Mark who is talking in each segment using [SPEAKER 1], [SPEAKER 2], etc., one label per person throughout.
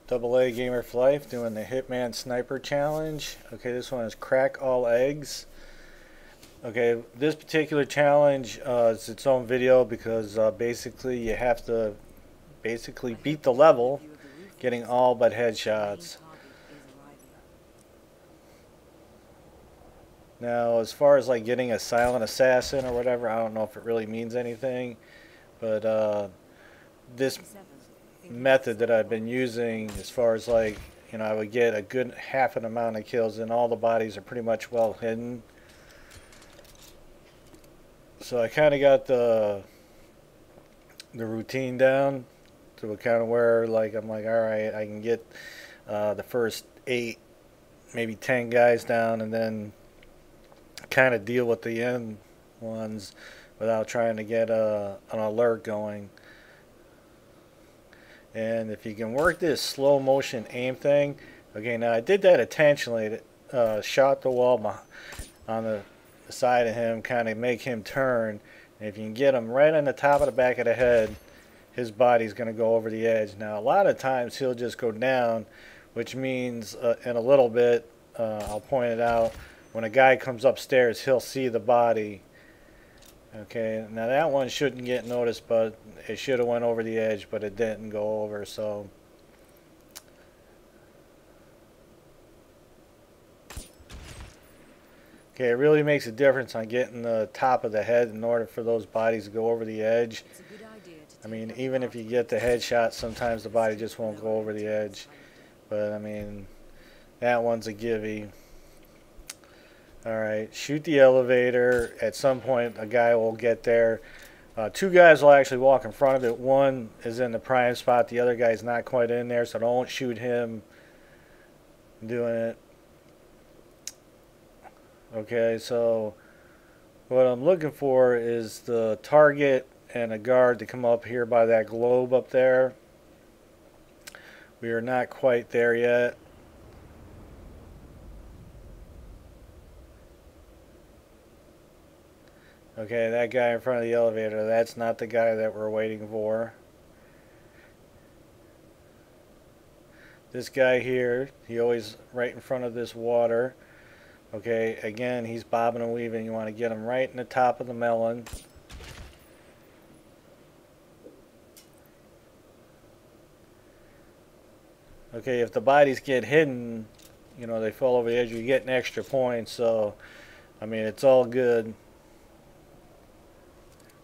[SPEAKER 1] Double A Gamer for Life doing the Hitman Sniper Challenge. Okay, this one is crack all eggs. Okay, this particular challenge is its own video because basically you have to beat the level getting all but headshots. Now, as far as like getting a silent assassin or whatever, I don't know if it really means anything, but this method that I've been using, as far as like, I would get a good half an amount of kills and all the bodies are pretty much well hidden. So I kind of got the routine down to a kind of where like I'm like, all right, I can get the first 8, maybe 10 guys down, and then kind of deal with the end ones without trying to get an alert going. And if you can work this slow motion aim thing, okay, now I did that intentionally. Shot the wall on the side of him, kind of make him turn. And if you can get him right on the top of the back of the head, his body's going to go over the edge. Now, a lot of times he'll just go down, which means in a little bit, I'll point it out, when a guy comes upstairs, he'll see the body. Okay, now that one shouldn't get noticed, but it should have went over the edge, but it didn't go over, so. Okay, it really makes a difference on getting the top of the head in order for those bodies to go over the edge. I mean, even if you get the headshot, sometimes the body just won't go over the edge. But, I mean, that one's a gimme. Alright, shoot the elevator. At some point, a guy will get there. 2 guys will actually walk in front of it. One is in the prime spot. The other guy's not quite in there, so don't shoot him doing it. Okay, so what I'm looking for is the target and a guard to come up here by that globe up there. We are not quite there yet. Okay, that guy in front of the elevator, that's not the guy that we're waiting for. This guy here, he always right in front of this water. Okay, again, he's bobbing and weaving. You want to get him right in the top of the melon. Okay, if the bodies get hidden, they fall over the edge, you get an extra point. So, I mean, it's all good.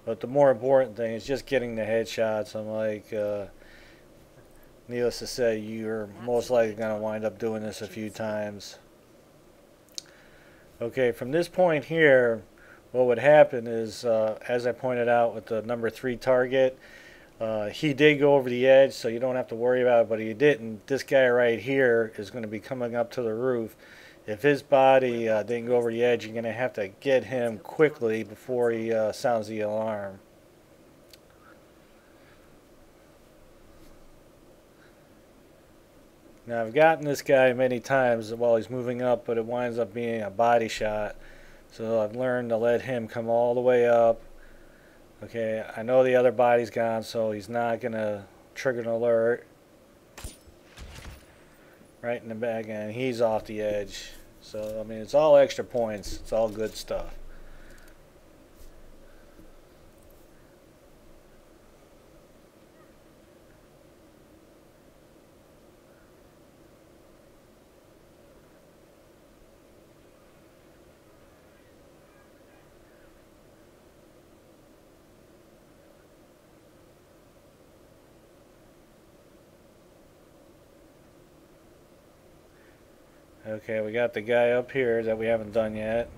[SPEAKER 1] But the more important thing is just getting the headshots. I'm like, needless to say, you're most likely going to wind up doing this a few times. Okay, from this point here, what would happen is, as I pointed out with the number 3 target, he did go over the edge, so you don't have to worry about it, but he didn't. This guy right here is going to be coming up to the roof. If his body didn't go over the edge, you're going to have to get him quickly before he sounds the alarm. Now, I've gotten this guy many times while he's moving up, but it winds up being a body shot. So I've learned to let him come all the way up. Okay, I know the other body's gone, so he's not going to trigger an alert. Right in the back, and he's off the edge. So, I mean, it's all extra points. It's all good stuff. Okay, we got the guy up here that we haven't done yet.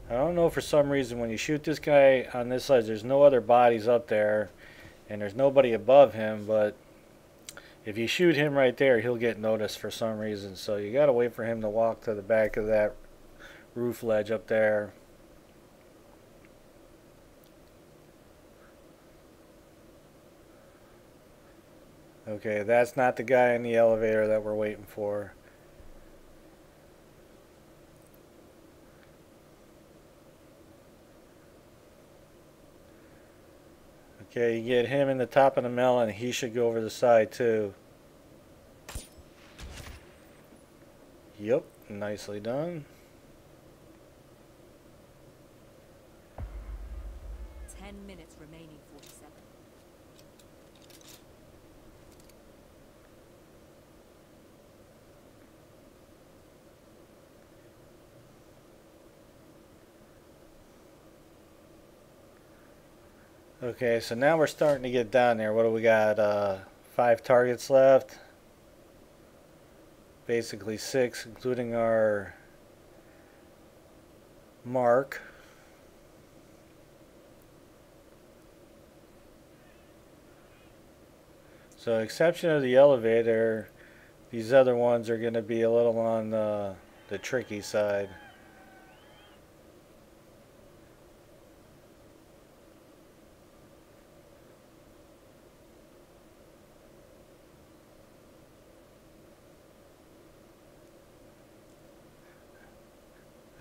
[SPEAKER 1] I don't know, for some reason when you shoot this guy on this side, there's no other bodies up there and there's nobody above him, but if you shoot him right there, he'll get noticed for some reason. So you gotta wait for him to walk to the back of that roof ledge up there. Okay, that's not the guy in the elevator that we're waiting for. Okay, you get him in the top of the melon, he should go over the side too. Yep, nicely done.
[SPEAKER 2] 10 minutes remaining, 47.
[SPEAKER 1] Okay, so now we're starting to get down there. What do we got? 5 targets left. Basically 6, including our mark. So, exception of the elevator, these other ones are going to be a little on the tricky side.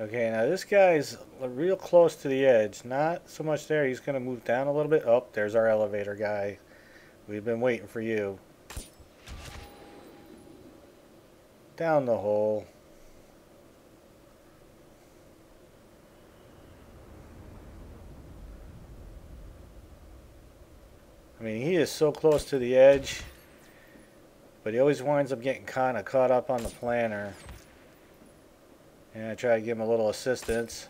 [SPEAKER 1] Okay, now this guy's real close to the edge. Not so much there. He's going to move down a little bit. Oh, there's our elevator guy. We've been waiting for you. Down the hole. I mean, he is so close to the edge, but he always winds up getting kind of caught up on the planter. And I try to give him a little assistance.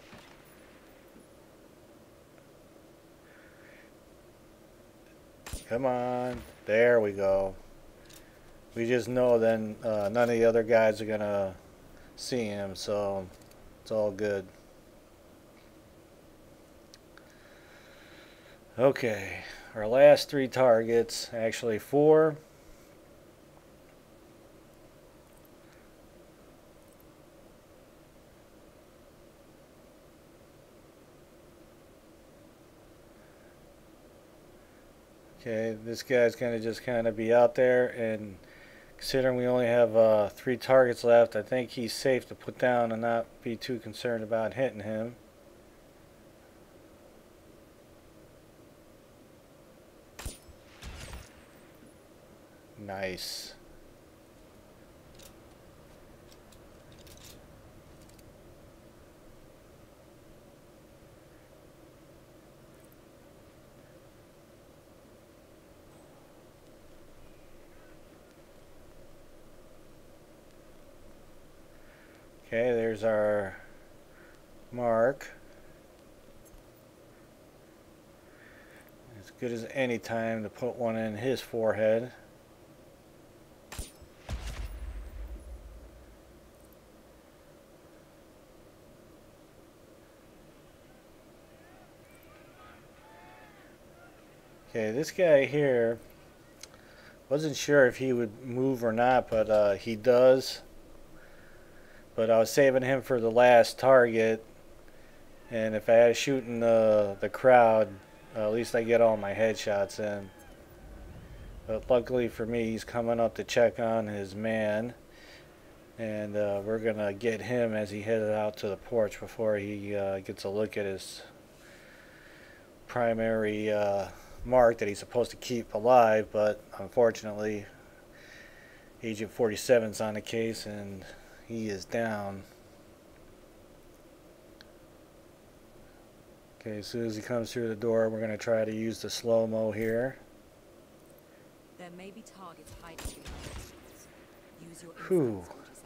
[SPEAKER 1] Come on. There we go. We just know then none of the other guys are going to see him, so it's all good. Okay, our last 3 targets, actually 4. Okay, this guy's going to just kind of be out there, and considering we only have 3 targets left, I think he's safe to put down and not be too concerned about hitting him. Nice. Okay, there's our mark. As good as any time to put one in his forehead. Okay, this guy here, wasn't sure if he would move or not, but he does. But I was saving him for the last target, and if I had to shoot in the crowd, at least I get all my headshots in. But luckily for me, he's coming up to check on his man, and we're gonna get him as he headed out to the porch before he gets a look at his primary mark that he's supposed to keep alive. But unfortunately, Agent 47's on the case, and he is down. Okay, as soon as he comes through the door, we're going to try to use the slow-mo here.
[SPEAKER 2] There may be targets hiding behind the walls. Use your
[SPEAKER 1] Whew.
[SPEAKER 2] insights,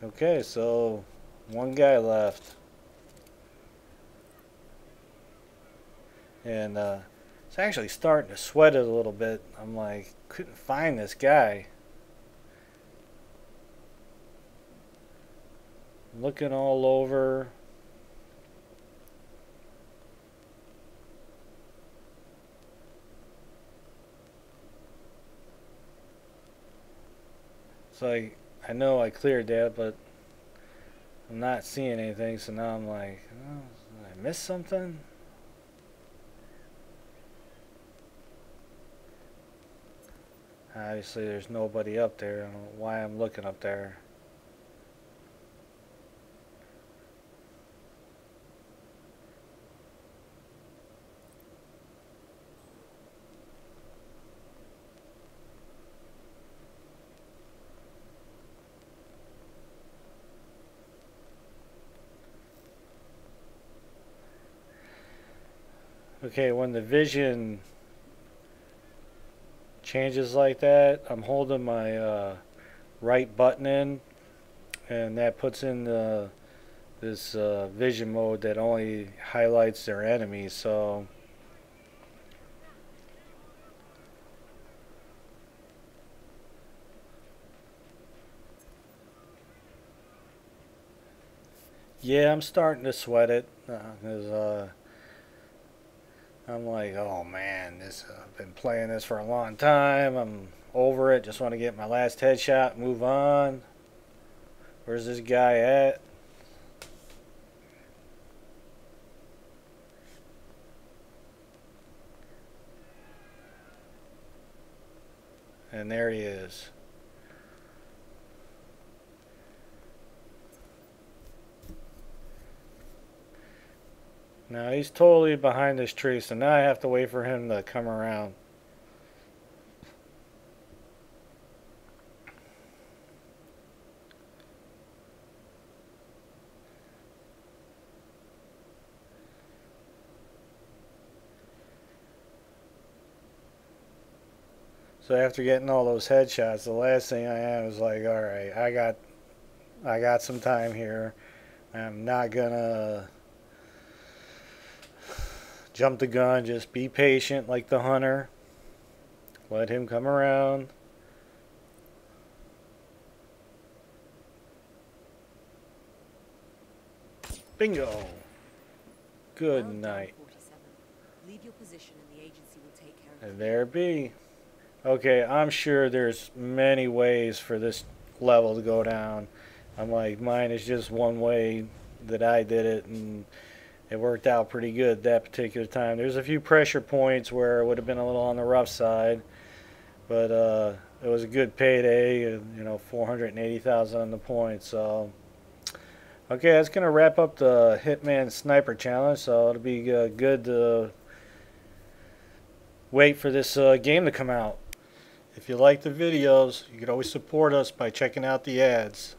[SPEAKER 2] 47.
[SPEAKER 1] Okay, so 1 guy left. And it's actually starting to sweat it a little bit. I'm like, couldn't find this guy. Looking all over. It's like, I know I cleared that, but I'm not seeing anything, so now I'm like, oh, did I miss something? Obviously there's nobody up there. I don't know why I'm looking up there. Okay, when the vision changes like that, I'm holding my right button in, and that puts in this vision mode that only highlights their enemies. So yeah, I'm starting to sweat it because I'm like, oh man, this I've been playing this for a long time. I'm over it. Just want to get my last headshot, move on. Where's this guy at? And there he is. Now he's totally behind this tree, so now I have to wait for him to come around. So after getting all those headshots, the last thing I am is like, all right, I got some time here. I'm not gonna jump the gun. Just be patient, like the hunter. Let him come around. Bingo. Good
[SPEAKER 2] Well done,
[SPEAKER 1] night.
[SPEAKER 2] 47. Leave your position and the agency will take care of
[SPEAKER 1] And
[SPEAKER 2] it.
[SPEAKER 1] there it be. Okay, I'm sure there's many ways for this level to go down. I'm like, mine is just one way that I did it, and it worked out pretty good that particular time. There's a few pressure points where it would have been a little on the rough side, but it was a good payday, 480,000 on the points. So, okay, that's gonna wrap up the Hitman Sniper Challenge. So it'll be good to wait for this game to come out. If you like the videos, you can always support us by checking out the ads.